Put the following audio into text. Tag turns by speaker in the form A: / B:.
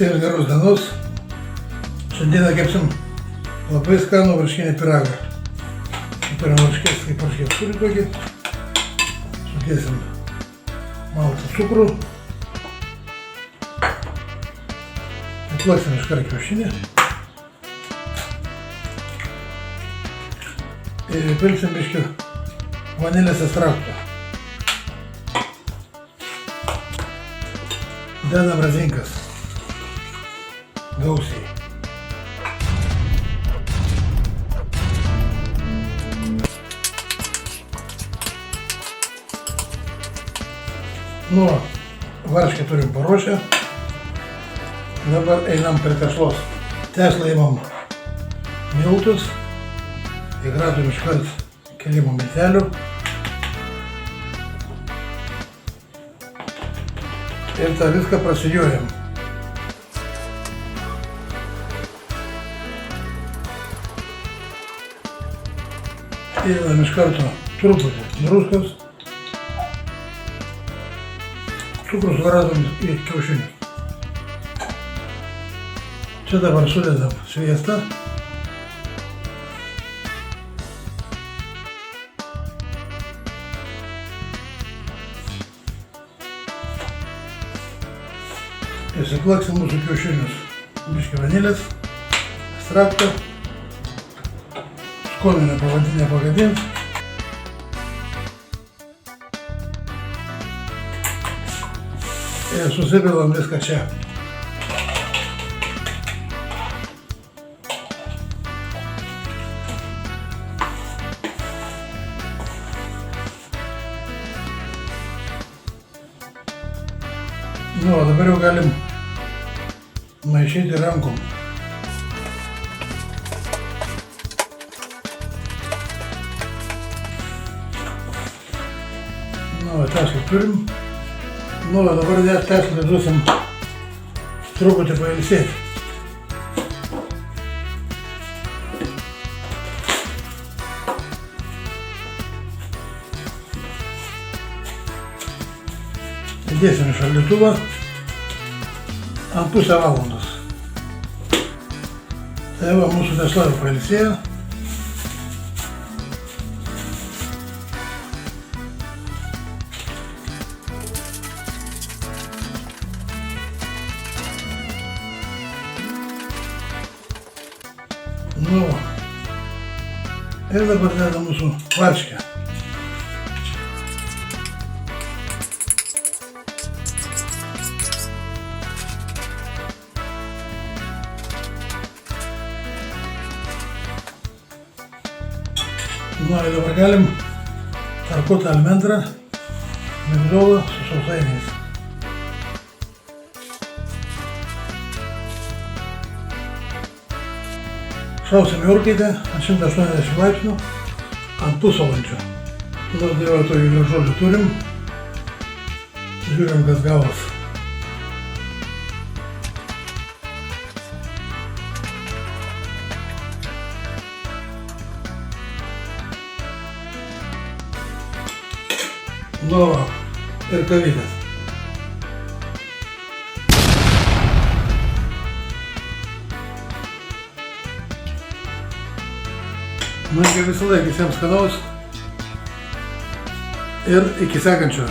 A: Visiems geros dienos. Šiandieną kepsim labai skanų varškinį pyragą. Turim varškės, kaip varškės turi tokį. Sudėsim maltą cukrų. Įplaksim iškart kiaušinį. Ir įpilsim biškį vanilės ekstrakto. Dedam razinkas. Gausiai. Nu, varškę turim paruošę. Dabar einam prie tešlos. Tešlą imam miltus. Įkratom iškart kelimo miltelių. Ir tą viską prasijuojam. Įdedam iš karto truputį druskos. Cukrų suradom į kiaušinius. Čia dabar sudedam sviestą. Įsiplaksim mūsų kiaušinius. Biškį vanilės, ekstraktą. Skoninę pavadinę pagadint. Ir susipilam viską čia. Nu, o dabar jau galim maišyti rankom. Nu, tešlą turim. Nu, o dabar tešlą duosim truputį pailsėti. Įdėsim į šaldytuvą ant pusę valandos. Tai va, mūsų tešla jau pailsėjo. Nu, ir dabar dedam mūsų varškę. Nu, ir dabar galim tarkuoti almendrą, migdolą su sausainiais. Šausim į orkaitę ant 180 laipsnių ant pusvalandžio. Nu, tai jau tokį gražuolį turim. Žiūrim, kas gavos. Nu, ir kavytės. Nu, kaip visą laiką visiems skanaus ir iki sekančio.